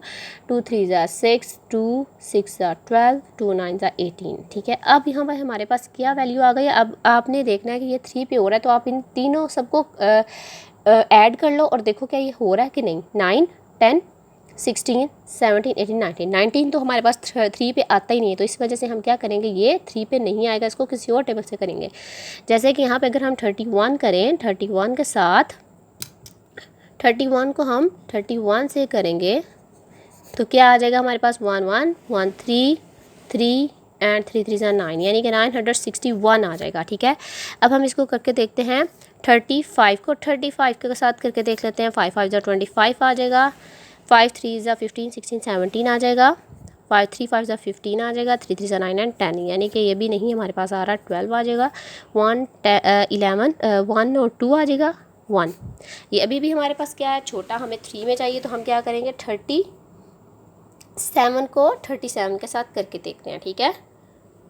2 3 ज़ा 6, 2 6 ज़ा 12, 2 9 ज़ा 18, ठीक है। अब यहाँ पर हमारे पास क्या वैल्यू आ गई, अब आपने देखना है कि ये 3 पे हो रहा है, तो आप इन तीनों सबको ऐड कर लो और देखो क्या ये हो रहा है कि नहीं। 9 10 16 17 18 19, 19 तो हमारे पास 3 पे आता ही नहीं है, तो इस वजह से हम क्या करेंगे, ये 3 पे नहीं आएगा, इसको किसी और टेबल से करेंगे। जैसे कि यहाँ पे अगर हम 31 करें, 31 के साथ 31 को हम 31 से करेंगे तो क्या आ जाएगा हमारे पास, 1 1 1 3 3 एंड 3 3 ज़ा 9, यानी कि 961 आ जाएगा, ठीक है। अब हम इसको करके देखते हैं, 35 को 35 के साथ करके देख लेते हैं, 5 5 ज़ा 25 आ जाएगा, 5 3 ज़ा 15 16 17 आ जाएगा, 5 3 5 ज़ा 15 आ जाएगा, 3 3 ज़ा 9 एंड 10, यानी कि ये भी नहीं हमारे पास आ रहा, 12 आ जाएगा, 1 11 1 और 2 आ जाएगा 1। ये अभी भी हमारे पास क्या है, छोटा, हमें 3 में चाहिए, तो हम क्या करेंगे, 37 को 37 के साथ करके देखते हैं, ठीक है।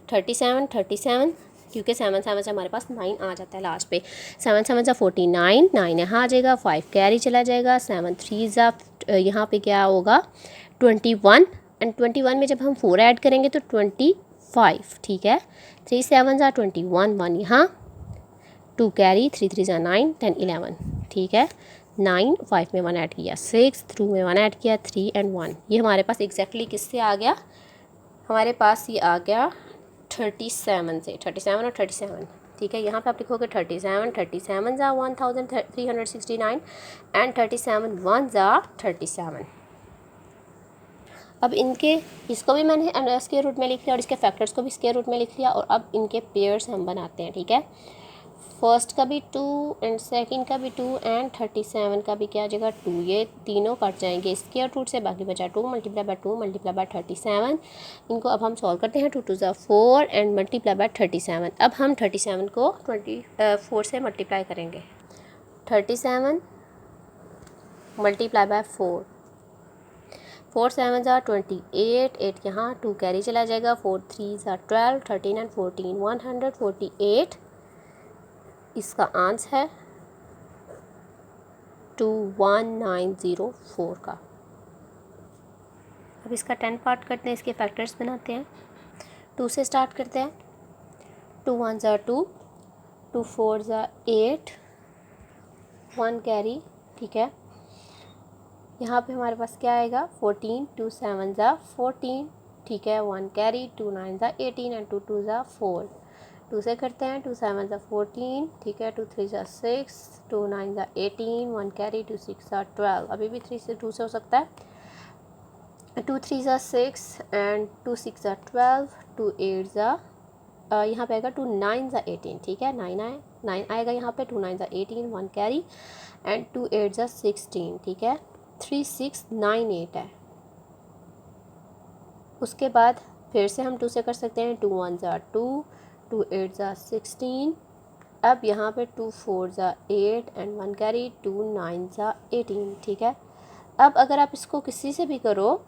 37 क्योंकि 7 7 से हमारे पास 9 आ जाता है लास्ट पे, 7 7 ज़ा 49, 9 यहाँ आ जाएगा, 5 कैरी चला जाएगा, 7 3 ज़ा यहाँ पे क्या होगा 21 एंड 21 में जब हम 4 ऐड करेंगे तो 25, ठीक है। 3 7 ज़ा 21, 1 यहाँ, 2 कैरी, 3 3 ज़ा 9 10 11, ठीक है। 9 5 में 1 ऐड किया, 6 2 में 1 ऐड किया, 3 एंड 1, ये हमारे पास एग्जैक्टली किससे आ गया, हमारे पास ये आ गया 37 से, 37 और 37, ठीक है। यहाँ पे आप लिखोगे 37 ज़ा 1369 एंड 37 1 ज़ा 37। अब इनके इसको भी मैंने स्क्वायर रूट में लिख लिया और इसके फैक्टर्स को भी स्क्वायर रूट में लिख लिया, और अब इनके पेयर्स हम बनाते हैं, ठीक है। फर्स्ट का भी 2 एंड सेकंड का भी 2 एंड 37 का भी क्या आ जाएगा 2, ये तीनों कट जाएंगे स्क्वायर रूट से, बाकी बचा 2 मल्टीप्लाई बाय 2 मल्टीप्लाई बाय 37। इनको अब हम सॉल्व करते हैं, 2 2 ज़ा 4 एंड मल्टीप्लाई बाय 37। अब हम 37 को 24 से मल्टीप्लाई करेंगे, 37 मल्टीप्लाई बाय 4, 4 7 ज़ा 28, 8 यहाँ, 2 कैरी चला जाएगा, 4 3 ज़ा 12, 13 एंड 14 148, इसका आंसर है 21904 का। अब इसका 10 पार्ट करते हैं, इसके फैक्टर्स बनाते हैं। 2 से स्टार्ट करते हैं, 2 1 ज़ा 2, 2 4 ज़ा 8, 1 कैरी, ठीक है। यहाँ पे हमारे पास क्या आएगा 14, 2 7 ज़ा 14, ठीक है, 1 कैरी, 2 9 ज़ा 18 एंड 2 2 ज़ा 4। 2 से करते हैं, 2 7 ज़ा 14, ठीक है, 2 3 ज़ा 6, 2 9 ज़ा 18, 1 कैरी, 2 6 ज़ा 12, अभी भी 2 से हो सकता है, 2 3 ज़ा 6 एंड 2 6 ज़ा 12, 2 8 ज़ा यहाँ पे आएगा 2 9 ज़ा 18, ठीक है, 9 आएगा यहाँ पे, 2 9 ज़ा 18, 1 कैरी एंड 2 8 ज़ा 16, ठीक है, 3 6 9 8 है। उसके बाद फिर से हम 2 से कर सकते हैं, 2 1 ज़ा 2, 2 8 ज़ा 16, अब यहाँ पे 2 4 ज़ा 8 एंड 1 कैरी, 2 9 ज़ा 18, ठीक है। अब अगर आप इसको किसी से भी करो,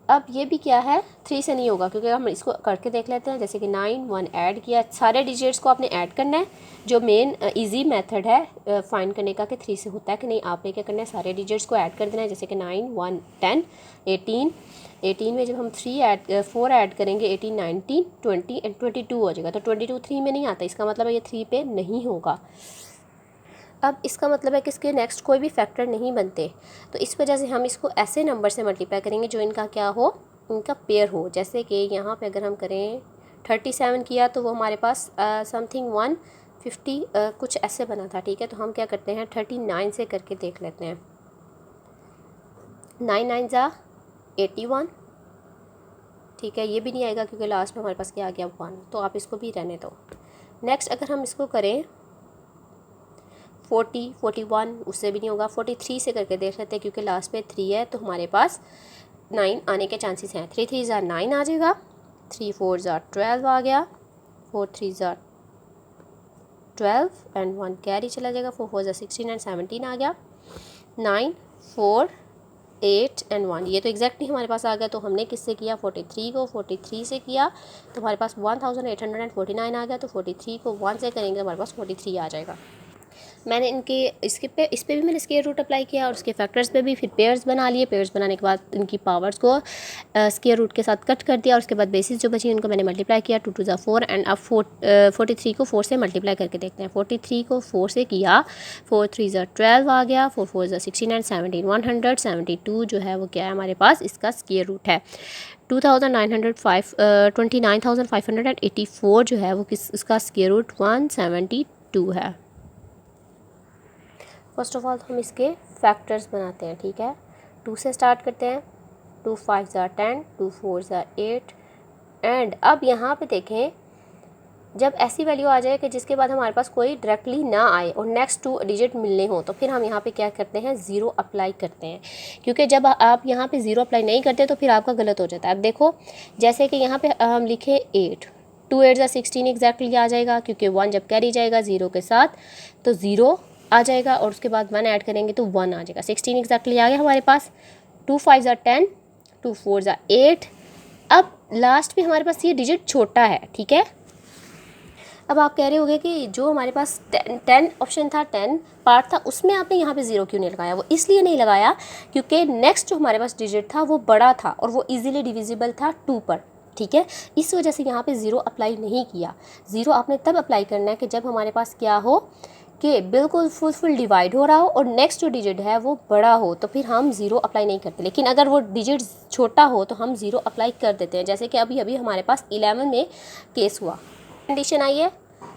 अब ये भी क्या है 3 से नहीं होगा, क्योंकि हम इसको करके देख लेते हैं, जैसे कि 9 1 ऐड किया, सारे डिजिट्स को आपने ऐड करना है, जो मेन इजी मेथड है फाइंड करने का कि 3 से होता है कि नहीं, आपने क्या करना है सारे डिजिट्स को ऐड कर देना है, जैसे कि 9 1 10 18 में जब हम 4 ऐड करेंगे 18 19 20 एंड 22 हो जाएगा, तो 22 3 में नहीं आता, इसका मतलब है ये 3 पे नहीं होगा। अब इसका मतलब है कि इसके नेक्स्ट कोई भी फैक्टर नहीं बनते, तो इस वजह से हम इसको ऐसे नंबर से मल्टीप्लाई करेंगे जो इनका क्या हो, इनका पेयर हो। जैसे कि यहाँ पे अगर हम करें 37 किया तो वो हमारे पास समथिंग 1 50 कुछ ऐसे बना था, ठीक है। तो हम क्या करते हैं 39 से करके देख लेते हैं। 9 9 ज़ा 81, ठीक है। ये भी नहीं आएगा क्योंकि लास्ट में हमारे पास क्या आ गया 1, तो आप इसको भी रहने दो। नेक्स्ट अगर हम इसको करें 40 41, उससे भी नहीं होगा। 43 से करके देख लेते हैं क्योंकि लास्ट पे 3 है तो हमारे पास 9 आने के चांसेस हैं। 3 3 ज़ा 9 आ जाएगा, 3 4 ज़ा 12 आ गया, 4 3 ज़ा 12 एंड 1 कैरी चला जाएगा, 4 4 ज़ा 16 एंड 17 आ गया, 9 4 8 एंड 1। ये तो एग्जैक्टली हमारे पास आ गया। तो हमने किससे किया 43 को 43 से किया तो हमारे पास 1849 आ गया। तो 43 को 1 से करेंगे तो हमारे पास 43 आ जाएगा। मैंने इस पे भी मैंने स्क्वायर रूट अप्लाई किया और उसके फैक्टर्स पे भी फिर पेयर्स बना लिए। पेयर्स बनाने के बाद इनकी पावर्स को स्क्वायर रूट के साथ कट कर दिया और उसके बाद बेसिस जो बची उनको मैंने मल्टीप्लाई किया, 2 2 ज़ा 4 एंड अब 43 को 4 से मल्टीप्लाई करके देखते हैं। 43 को 4 से किया, 4 3 ज़ा 12 आ गया, 4 4 ज़ा 16 एंड 17 172 जो है वो क्या है हमारे पास इसका स्क्वायर रूट है। 29,584 जो है वो इसका स्क्वायर रूट 172 है। फर्स्ट ऑफ ऑल हम इसके फैक्टर्स बनाते हैं, ठीक है। 2 से स्टार्ट करते हैं, 2 5 ज़ा 10, 2 4 ज़ा 8 एंड अब यहाँ पे देखें जब ऐसी वैल्यू आ जाए कि जिसके बाद हमारे पास कोई डायरेक्टली ना आए और नेक्स्ट 2 डिजिट मिलने हो तो फिर हम यहाँ पे क्या करते हैं 0 अप्लाई करते हैं। क्योंकि जब आप यहाँ पे 0 अप्लाई नहीं करते तो फिर आपका गलत हो जाता है। अब देखो जैसे कि यहाँ पे हम लिखे 8, 2 8 ज़ा 16 एग्जैक्टली आ जाएगा क्योंकि 1 जब कैरी जाएगा 0 के साथ तो 0 आ जाएगा और उसके बाद 1 ऐड करेंगे तो 1 आ जाएगा। 16 एग्जैक्टली आ गया हमारे पास। 2 5 ज़ा 10, 2 4 ज़ा 8। अब लास्ट में हमारे पास ये डिजिट छोटा है, ठीक है। अब आप कह रहे होंगे कि जो हमारे पास 10 ऑप्शन था, 10 पार्ट था, उसमें आपने यहाँ पे 0 क्यों नहीं लगाया। वो इसलिए नहीं लगाया क्योंकि नेक्स्ट जो हमारे पास डिजिट था वो बड़ा था और वो इजीली डिविजिबल था 2 पर, ठीक है। इस वजह से यहाँ पे 0 अप्लाई नहीं किया। 0 आपने तब अप्लाई करना है कि जब हमारे पास क्या हो कि बिल्कुल फुल डिवाइड हो रहा हो और नेक्स्ट जो डिजिट है वो बड़ा हो तो फिर हम 0 अप्लाई नहीं करते। लेकिन अगर वो डिजिट छोटा हो तो हम 0 अप्लाई कर देते हैं। जैसे कि अभी हमारे पास 11 में केस हुआ, कंडीशन आई है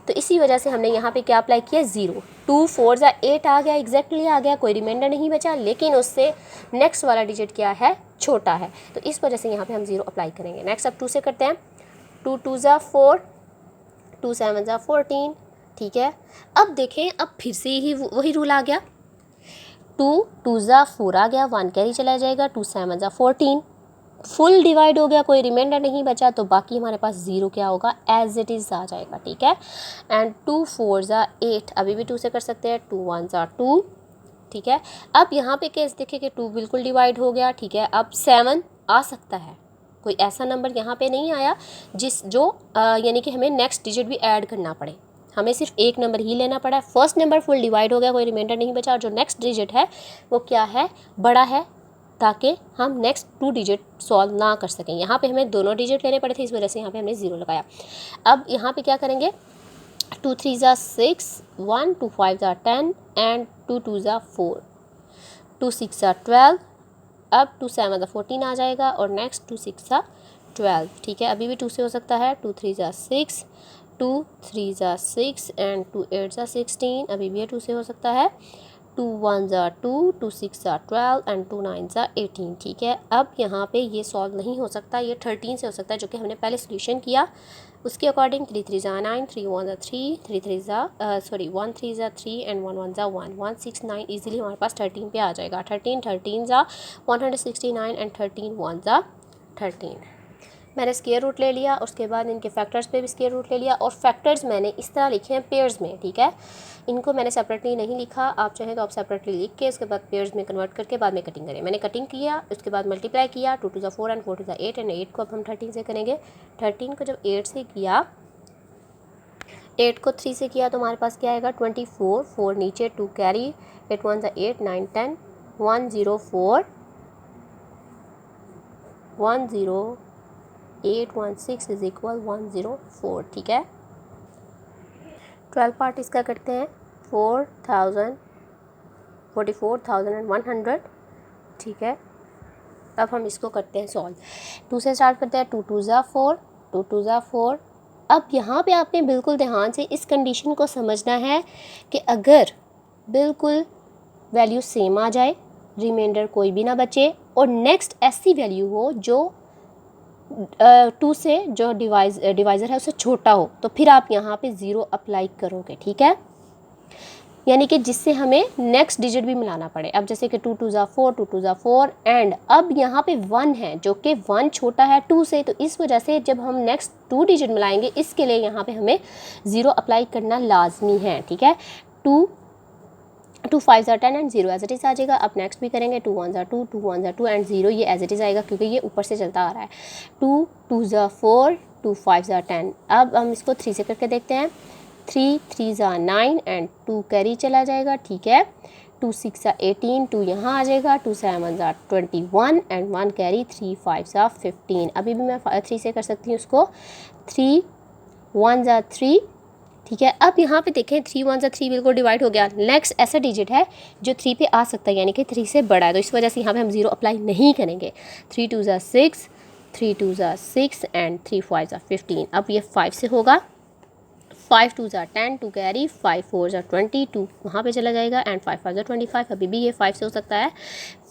तो इसी वजह से हमने यहाँ पे क्या अप्लाई किया 0। 2 4 ज़ा 8 आ गया, एग्जैक्टली आ गया, कोई रिमाइंडर नहीं बचा, लेकिन उससे नेक्स्ट वाला डिजिट क्या है छोटा है तो इस वजह से यहाँ पे हम 0 अप्लाई करेंगे। नेक्स्ट अब 2 से करते हैं। 2 2 ज़ा 4, 2 7 ज़ा 14, ठीक है। अब देखें अब फिर से ही वही रूल आ गया। 2 2 ज़ा 4 आ गया, 1 कैरी चला जाएगा, 2 7 ज़ा 14 फुल डिवाइड हो गया, कोई रिमाइंडर नहीं बचा तो बाकी हमारे पास 0 क्या होगा एज इट इज़ आ जाएगा, ठीक है। एंड 2 4 ज़ा 8 अभी भी 2 से कर सकते हैं। 2 1 ज़ा 2, ठीक है। अब यहाँ पे केस देखें कि 2 बिल्कुल डिवाइड हो गया, ठीक है। अब 7 आ सकता है, कोई ऐसा नंबर यहाँ पे नहीं आया यानी कि हमें नेक्स्ट डिजिट भी ऐड करना पड़े। हमें सिर्फ एक नंबर ही लेना पड़ा है। फर्स्ट नंबर फुल डिवाइड हो गया, कोई रिमाइंडर नहीं बचा और जो नेक्स्ट डिजिट है वो क्या है बड़ा है ताकि हम नेक्स्ट 2 डिजिट सॉल्व ना कर सकें। यहाँ पे हमें दोनों डिजिट लेने पड़े थे, इस वजह से यहाँ पे हमने 0 लगाया। अब यहाँ पे क्या करेंगे 2 3 ज़ा 6, 1 2 5 ज़ा 10 एंड 2 2 ज़ा 4, 2 6 ज़ा 12। अब 2 7 ज़ा 14 आ जाएगा और नेक्स्ट 2 6 ज़ा 12, ठीक है। अभी भी 2 से हो सकता है। 2 3 ज़ा 6, 2 3 ज़ा 6 एंड 2 8 ज़ा 16 अभी भी 2 से हो सकता है। 2 1 ज़ा 2, 2 6 ज़ा 12 एंड 2 9 ज़ा 18, ठीक है। अब यहाँ पे ये सॉल्व नहीं हो सकता, ये 13 से हो सकता है जो कि हमने पहले सोल्यूशन किया उसके अकॉर्डिंग। 3 3 ज़ा 9, 3 1 ज़ा 3, 1 3 ज़ा 3 एंड 1 1 ज़ा 1, 1 6 9 ईजिली हमारे पास 13 पे आ जाएगा। 13 13 ज़ा 169 एंड 13 1 ज़ा 13। मैंने स्क्वायर रूट ले लिया, उसके बाद इनके फैक्टर्स पे भी स्क्वायर रूट ले लिया और फैक्टर्स मैंने इस तरह लिखे हैं पेयर्स में, ठीक है। इनको मैंने सेपरेटली नहीं लिखा, आप चाहें तो आप सेपरेटली लिख के उसके बाद पेयर्स में कन्वर्ट करके बाद में कटिंग करें। मैंने कटिंग किया, उसके बाद मल्टीप्लाई किया, 2 2 ज़ा 4 एंड 4 2 ज़ा 8 एंड 8 को अब हम 13 से करेंगे। 13 को जब 8 से किया, 8 को 3 से किया तो हमारे पास क्या आएगा 24, 4 नीचे 2 कैरी, 8 1 ज़ा 8 9 10 104 10816 इज इक्वल 104, ठीक है। 12 पार्ट इसका करते हैं 44,100, ठीक है। अब हम इसको करते हैं सॉल्व। 2 से स्टार्ट करते हैं। 2 2 ज़ा 4, 2 2 ज़ा 4, अब यहाँ पे आपने बिल्कुल ध्यान से इस कंडीशन को समझना है कि अगर बिल्कुल वैल्यू सेम आ जाए, रिमाइंडर कोई भी ना बचे, और नेक्स्ट ऐसी वैल्यू हो जो 2 से जो डिवाइज़र है उससे छोटा हो, तो फिर आप यहाँ पे 0 अप्लाई करोगे, ठीक है। यानी कि जिससे हमें नेक्स्ट डिजिट भी मिलाना पड़े। अब जैसे कि 2 2 ज़ा 4, 2 2 ज़ा 4, एंड अब यहाँ पे 1 है जो कि 1 छोटा है 2 से, तो इस वजह से जब हम नेक्स्ट 2 डिजिट मिलाएंगे इसके लिए यहाँ पे हमें 0 अप्लाई करना लाजमी है, ठीक है। 2 5 ज़ा 10 एंड 0 एज इट इज़ आ जाएगा। अब नेक्स्ट भी करेंगे 2 1 ज़ा 2, 2 1 ज़ा 2 एंड 0, ये एज इट इज़ आएगा क्योंकि ये ऊपर से चलता आ रहा है। 2 2 ज़ा 4, 2 5 ज़ा 10। अब हम इसको 3 से करके देखते हैं। 3 3 ज़ा 9 एंड 2 कैरी चला जाएगा, ठीक है। 2 6 ज़ा 18, 2 यहाँ आ जाएगा। 2 7 ज़ा 21 एंड 1 कैरी। 3 5 ज़ा 15। अभी भी मैं 3 से कर सकती हूँ उसको। 3 1 ज़ा 3, ठीक है। अब यहाँ पे देखें 3 1 ज़ा 3 बिल्कुल डिवाइड हो गया। नेक्स्ट ऐसा डिजिट है जो 3 पे आ सकता है, यानी कि 3 से बड़ा है, तो इस वजह से यहाँ पे हम 0 अप्लाई नहीं करेंगे। 3 2 ज़ा 6, 3 2 ज़ा 6 एंड 3 5 ज़ा 15। अब ये 5 से होगा। 5 2 ज़ा 10, 2 कैरी। 5 4 ज़ा 20, 2 वहाँ पे चला जाएगा एंड 5 5 ज़ा 25। अभी भी ये 5 से हो सकता है।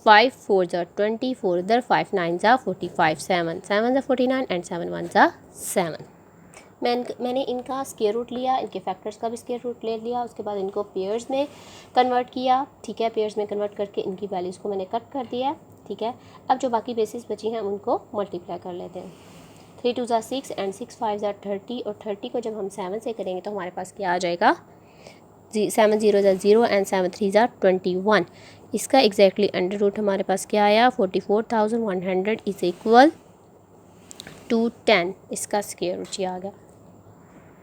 5 4 ज़ा 20, 4 इधर, 5 9 ज़ा 45, 7 7 ज़ा 49 एंड 7 1 ज़ा 7। मैंने इनका स्क्वायर रूट लिया, इनके फैक्टर्स का भी स्क्वायर रूट ले लिया, उसके बाद इनको पेयर्स में कन्वर्ट किया, ठीक है। पेयर्स में कन्वर्ट करके इनकी वैल्यूज़ को मैंने कट कर दिया, ठीक है। अब जो बाकी बेसिस बची हैं उनको मल्टीप्लाई कर लेते हैं। 3 2 ज़ा 6 एंड 6 5 ज़ा 30, और 30 को जब हम 7 से करेंगे तो हमारे पास क्या आ जाएगा। 7 0 ज़ा 0 एंड 7 3 ज़ा 21। इसका एग्जैक्टली अंडर रूट हमारे पास क्या आया, 44,100 इज़ इक्वल टू 10। इसका स्क्वायर रूट ये आ गया।